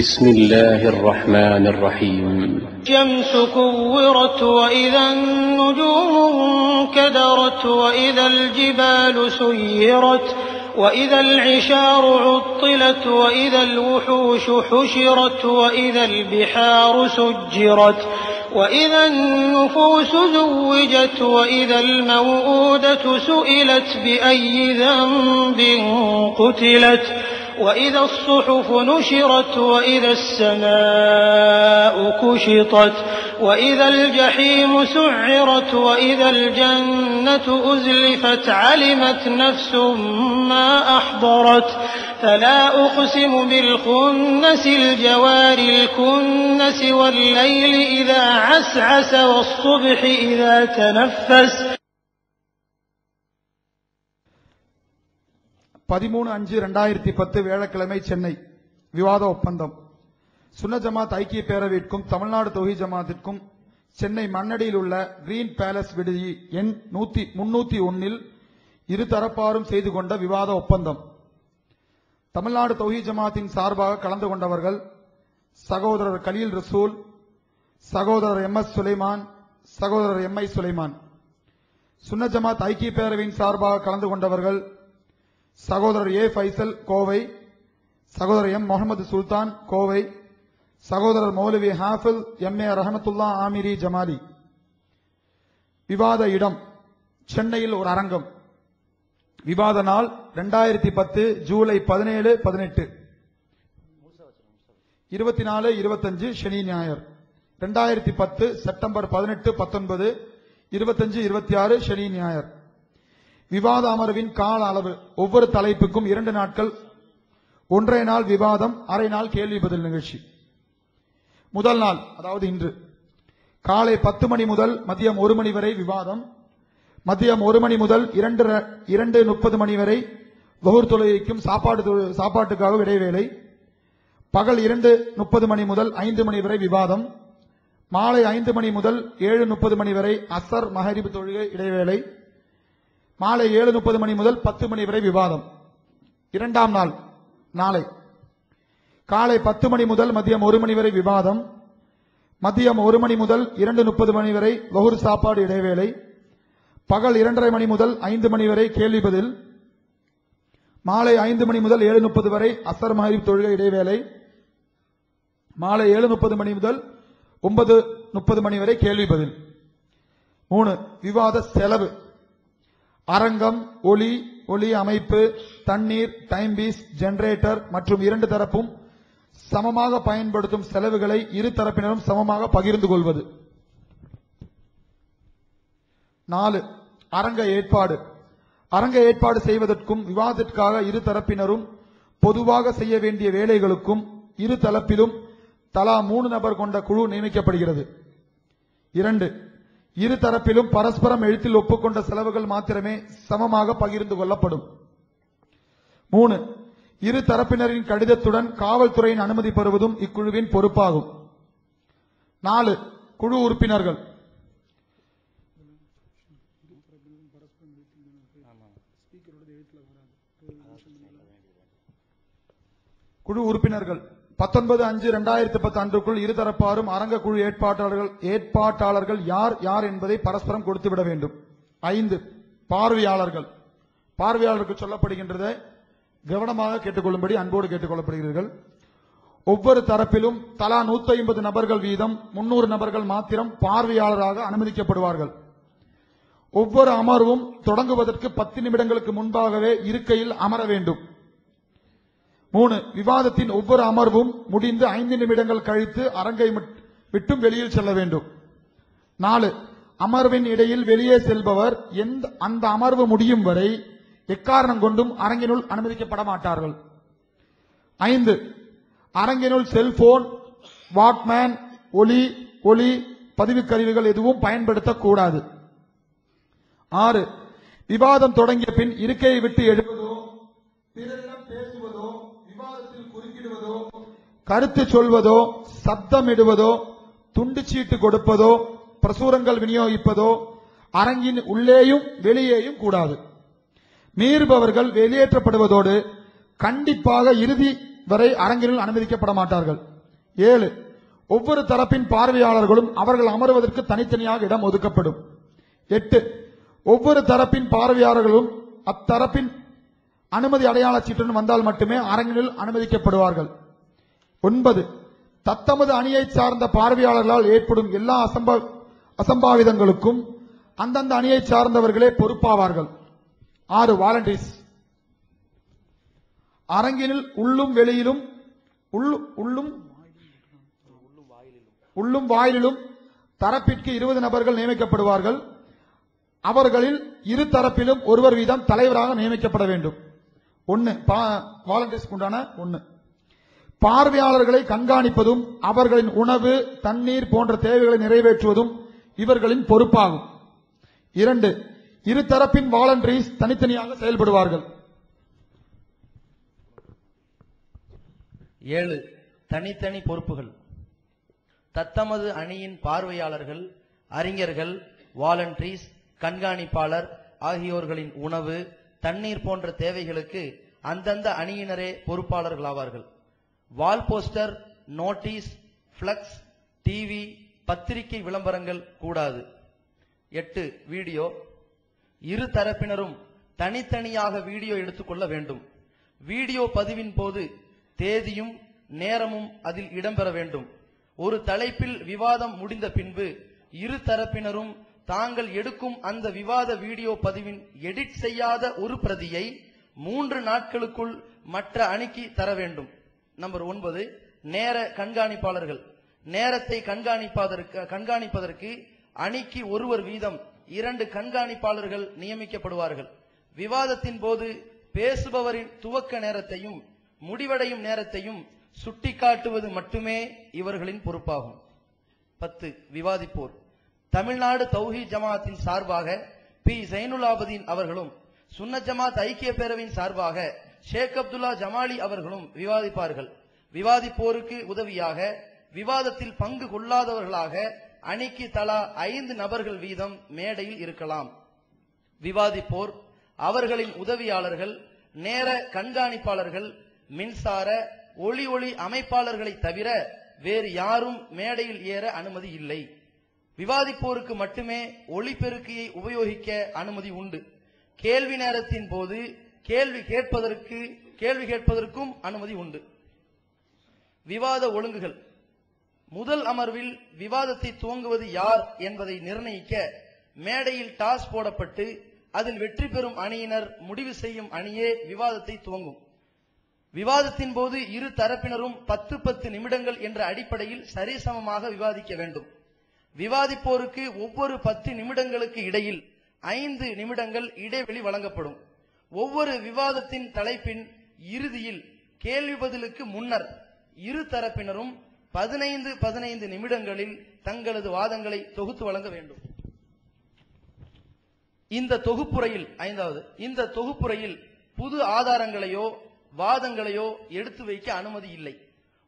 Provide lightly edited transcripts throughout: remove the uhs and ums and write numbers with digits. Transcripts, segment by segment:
بسم الله الرحمن الرحيم. الشمس كورت وإذا النجوم انكدرت وإذا الجبال سيرت وإذا العشار عطلت وإذا الوحوش حشرت وإذا البحار سجرت وإذا النفوس زوجت وإذا الموءودة سئلت بأي ذنب قتلت وإذا الصحف نشرت وإذا السماء كشطت وإذا الجحيم سعرت وإذا الجنة أزلفت علمت نفس ما أحضرت فلا أقسم بالخنس الجوار الكنس والليل إذا عسعس والصبح إذا تنفس. 13-5-2010 வியாழக்கிழமை சென்னை விவாத ஒப்பந்தம். சுன்ன ஜமாத் ஐக்கிய பேரவைக்கும் தமிழ்நாடு தௌஹீத் ஜமாத்திற்கும் சென்னை மண்ணடியில் உள்ள கிரீன் பேலஸ் விடுதி எண் 301 இரு தரப்பாரும் செய்து கொண்ட விவாத ஒப்பந்தம். தமிழ்நாடு தௌஹீத் ஜமாத்தின் சார்பாக கலந்து கொண்டவர்கள் சகோதரர் கலீல் ரசூல், சகோதரர் MS சுலைமான், சகோதரர் MI சுலைமான். சுன்ன ஜமாத் ஐக்கிய பேரவையின் சார்பாக கலந்து கொண்டவர்கள் சகோதரர் A ஃபைசல் கோவை, சகோதரர் M முகமது சுல்தான் கோவை, சகோதரர் மௌலவி ஹாஃபில் MA ரஹமத்துல்லா ஆமிரி ஜமாலி. விவாத இடம் சென்னையில் ஒரு அரங்கம். விவாத நாள் 2010 ஜூலை 17, 18, 24, 25 சனி ஞாயிறு, 2010 செப்டம்பர் 18, 19, 25, 26 சனி ஞாயிறு. விவாத அமர்வின் கால அளவு ஒவ்வொரு தலைப்புக்கும் 2 நாட்கள், 1.5 நாள் விவாதம், அரை நாள் கேள்வி பதில் நிகழ்ச்சி. முதல் நாள் அதாவது இன்று காலை 10 மணி முதல் மதியம் 1 மணி வரை விவாதம், மதியம் 1 மணி முதல் 2:30 மணி வரை லுஹர் தொழுகைக்கும் சாப்பாட்டுக்காக இடைவேளை, பகல் 2:30 மணி முதல் 5 மணி வரை விவாதம், மாலை 5 மணி முதல் 7:30 மணி வரை அசர் மஹரிப் தொழுகை இடைவேளை, மாலை 7:30 மணி முதல் 10 மணி வரை விவாதம். 2ஆம் நாள் நாளை காலை 10 மணி முதல் மதியம் 1 மணி வரை விவாதம், மதியம் 1 மணி முதல் 2:30 மணி வரை லுஹர் சாப்பாடு இடைவேளை, பகல் 2:30 மணி முதல் 5 மணி வரை கேள்வி பதில், மாலை 5 மணி முதல் 7:30 வரை அசர் மஹரிப் தொழுகை இடைவேளை, மாலை 7:30 மணி முதல் 9:30 மணி வரை கேள்வி பதில். 3 விவாத செலவு அரங்கம், ஒளி அமைப்பு, தண்ணீர், டைம் பீஸ், ஜெனரேட்டர் மற்றும் 2 தரப்பும் சமமாக பயன்படுத்தும் செலவுகளை இரு தரப்பினரும் சமமாக பகிர்ந்து கொள்வது. 4 அரங்க ஏற்பாடு. அரங்க ஏற்பாடு செய்வதற்கும் விவாதத்திற்காக இரு தரப்பினரும் பொதுவாக செய்ய வேண்டிய வேலைகளுக்கும் இரு தரப்பிலும் தலா 3 நபர் கொண்ட குழு நியமிக்கப்படுகிறது. 2 இரு தரப்பிலும் பரஸ்பரம் எழுத்தில் ஒப்புக்கொண்ட செலவுகள் மாத்திரமே சமமாக பகிர்ந்து கொள்ளப்படும். 3 இரு தரப்பினரின் கடிதத்துடன் காவல்துறையின் அனுமதி பெறுவதும் இக்குழுவின் பொறுப்பாகும். 4 குழு உறுப்பினர்கள். குழு உறுப்பினர்கள் 19/5/2010 அன்றுக்குள் இருதரப்பாரும் அரங்க குழு ஏற்பாட்டாளர்கள் யார் யார் என்பதை பரஸ்பரம் கொடுத்துவிட வேண்டும். 5 பார்வையாளர்கள். பார்வையாளருக்கு சொல்லப்படுகின்றதை கவனமாக கேட்டுக்கொள்ளும்படி அன்போடு கேட்டுக்கொள்ளப்படுகிறீர்கள். ஒவ்வொரு தரப்பிலும் தலா 150 நபர்கள் வீதம் 300 நபர்கள் மாத்திரம் பார்வையாளராக அனுமதிக்கப்படுவார்கள். ஒவ்வொரு அமர்வும் தொடங்குவதற்கு 10 நிமிடங்களுக்கு முன்பாகவே இருக்கையில் அமர வேண்டும். 3 விவாதத்தின் ஒவ்வொரு அமர்வும் முடிந்து 5 நிமிடங்கள் கழித்து அரங்கை விட்டும் வெளியில் செல்ல வேண்டும். 4 அமர்வின் இடையில் வெளியே செல்பவர் அந்த அமர்வு முடியும் வரை எக்காரணம் கொண்டும் அரங்கினுள் அனுமதிக்கப்பட மாட்டார்கள். 5 அரங்கினுள் செல்போன், வாக்மேன், ஒலி பதிவு கருவிகள் எதுவும் பயன்படுத்தக்கூடாது. 6 விவாதம் தொடங்கிய பின் இருக்கையை விட்டு எழுவதோ, பிறரிடம் பேசுவதோ, விவாதத்தில் குறுக்கிடுவதோ, கருத்து சொல்வதோ, சப்தமிடுவதோ, துண்டு சீட்டு கொடுப்பதோ, பிரசுரங்கள் விநியோகிப்பதோ அரங்கின் உள்ளேயும் வெளியேயும் கூடாது. மீறுபவர்கள் வெளியேற்றப்படுவதோடு கண்டிப்பாக இறுதி வரை அரங்கினுள் அனுமதிக்கப்பட மாட்டார்கள். 7. ஒவ்வொரு தரப்பின் பார்வையாளர்களும் அவர்கள் அமர்வதற்கு தனித்தனியாக இடம் ஒதுக்கப்படும். 8. ஒவ்வொரு தரப்பின் பார்வையாளர்களும் அத்தரப்பின் அனுமதி அடையாள சீட்டுடன் வந்தால் மட்டுமே அரங்கினுள் அனுமதிக்கப்படுவார்கள். 9. தத்தமது அணியை சார்ந்த பார்வையாளர்களால் ஏற்படும் எல்லா அசம்பாவிதங்களுக்கும் அந்தந்த அணியை சார்ந்தவர்களே பொறுப்பாவார்கள். 6. வாலண்டரிஸ். அரங்கினில் உள்ளும் வெளியிலும் உள்ளும் வாயிலும் தரப்பிற்கு 20 நபர்கள் நியமிக்கப்படுவார்கள். அவர்களில் இரு தரப்பிலும் ஒருவர் வீதம் தலைவராக நியமிக்கப்பட வேண்டும். 1. வாலண்டரிஸ்க்கு உண்டான 1. பார்வையாளர்களை கண்காணிப்பதும் அவர்களின் உணவு, தண்ணீர் போன்ற தேவைகளை நிறைவேற்றுவதும் இவர்களின் பொறுப்பாகும். 2. இரு தரப்பின் வாலண்டரிஸ் தனித்தனியாக செயல்படுவார்கள். 7. தனித்தனி பொறுப்புகள். தத்தமது அணியின் பார்வையாளர்கள், அறிஞர்கள், வாலண்டரிஸ், கண்காணிப்பாளர் ஆகியோர்களின் உணவு, தண்ணீர் போன்ற தேவைகளுக்கு அந்தந்த அணியினரே பொறுப்பாளர்களாவார்கள். Wall poster, notice, flex, TV, பத்திரிகை விளம்பரங்கள் கூடாது. 8. வீடியோ. இரு தரப்பினரும் தனித்தனியாக வீடியோ எடுத்துக்கொள்ள வேண்டும். வீடியோ பதிவின் போது தேதியும் நேரமும் அதில் இடம்பெற வேண்டும். ஒரு தலைப்பில் விவாதம் முடிந்த பின்பு இரு தரப்பினரும் தாங்கள் எடுக்கும் அந்த விவாத வீடியோ பதிவின் எடிட் செய்யாத ஒரு பிரதியை 3 நாட்களுக்குள் மற்ற அணிக்கு தர வேண்டும். நம்பர் 9. நேர கண்காணிப்பாளர்கள். நேரத்தை கண்காணிப்பதற்கு அணிக்கு ஒருவர் வீதம் 2 கண்காணிப்பாளர்கள் நியமிக்கப்படுவார்கள். விவாதத்தின் போது பேசுபவரின் துவக்க நேரத்தையும் முடிவடையும் நேரத்தையும் சுட்டிக்காட்டுவது மட்டுமே இவர்களின் பொறுப்பாகும். 10. விவாதிப்போர். தமிழ்நாடு தௌஹீத் ஜமாத்தின் சார்பாக பி. ஜைனுலாபதீன் அவர்களும், சுன்னத் ஜமாத் ஐக்கிய பேரவையின் சார்பாக ஷேக் அப்துல்லா ஜமாலி அவர்களும் விவாதிப்பார்கள். விவாதிப்போருக்கு உதவியாக விவாதத்தில் பங்கு கொள்ளாதவர்களாக அணிக்கு தலா 5 நபர்கள் வீதம் மேடையில் இருக்கலாம். விவாதிப்போர், அவர்களின் உதவியாளர்கள், நேர கண்காணிப்பாளர்கள், மின்சார ஒளி அமைப்பாளர்களை தவிர வேறு யாரும் மேடையில் ஏற அனுமதி இல்லை. விவாதிப்போருக்கு மட்டுமே ஒளிபெருக்கியை உபயோகிக்க அனுமதி உண்டு. கேள்வி நேரத்தின் போது கேள்வி கேட்பதற்கும் அனுமதி உண்டு. விவாத ஒழுங்குகள். முதல் அமர்வில் விவாதத்தை துவங்குவது யார் என்பதை நிர்ணயிக்க மேடையில் டாஸ் போடப்பட்டு அதில் வெற்றி பெறும் அணியினர் முடிவு செய்யும் அணியே விவாதத்தை துவங்கும். விவாதத்தின் போது இரு தரப்பினரும் 10 நிமிடங்கள் என்ற அடிப்படையில் சரிசமமாக விவாதிக்க வேண்டும். விவாதிப்போருக்கு ஒவ்வொரு 10 நிமிடங்களுக்கு இடையில் 5 நிமிடங்கள் இடைவெளி வழங்கப்படும். ஒவ்வொரு விவாதத்தின் தலைப்பின் இறுதியில் கேள்வி பதிலுக்கு முன்னர் இரு தரப்பினரும் 15 நிமிடங்களில் தங்களது வாதங்களை தொகுத்து வழங்க வேண்டும். இந்த தொகுப்புரையில் புது ஆதாரங்களையோ வாதங்களையோ எடுத்து வைக்க அனுமதி இல்லை.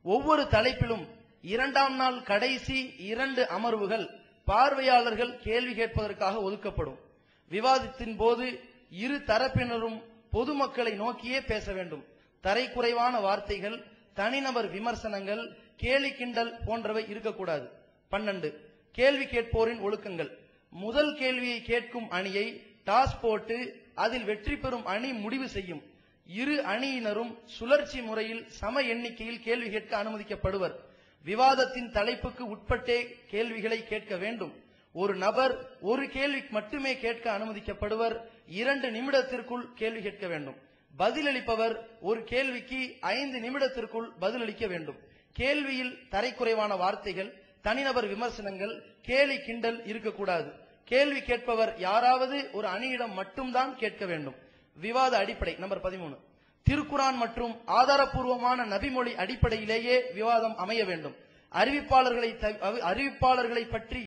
ஒவ்வொரு தலைப்பிலும் 2ஆம் நாள் கடைசி 2 அமர்வுகள் பார்வையாளர்கள் கேள்வி கேட்பதற்காக ஒதுக்கப்படும். விவாதத்தின் போது இரு தரப்பினரும் பொதுமக்களை நோக்கியே பேச வேண்டும். தரைக்குறைவான வார்த்தைகள், தனிநபர் விமர்சனங்கள், கேலி கிண்டல் போன்றவை இருக்கக்கூடாது. 12. கேள்வி கேட்போரின் ஒழுக்கங்கள். முதல் கேள்வியை கேட்கும் அணியை டாஸ் போட்டு அதில் வெற்றி பெறும் அணி முடிவு செய்யும். இரு அணியினரும் சுழற்சி முறையில் சம எண்ணிக்கையில் கேள்வி கேட்க அனுமதிக்கப்படுவர். விவாதத்தின் தலைப்புக்கு உட்பட்டே கேள்விகளை கேட்க வேண்டும். ஒரு நபர் ஒரு கேள்வி மட்டுமே கேட்க அனுமதிக்கப்படுவர். 2 நிமிடத்திற்குள் கேள்வி கேட்க வேண்டும். பதிலளிப்பவர் ஒரு கேள்விக்கு 5 நிமிடத்திற்குள் பதிலளிக்க வேண்டும். கேள்வியில் தரைக்குறைவான வார்த்தைகள், தனிநபர் விமர்சனங்கள், கேலி கிண்டல் இருக்கக்கூடாது. கேள்வி கேட்பவர் யாராவது ஒரு அணியிடம் மட்டும்தான் கேட்க வேண்டும். விவாத அடிப்படை. நம்பர் 13. திருக்குரான் மற்றும் ஆதாரப்பூர்வமான நபிமொழி அடிப்படையிலேயே விவாதம் அமைய வேண்டும். அறிவிப்பாளர்களை பற்றி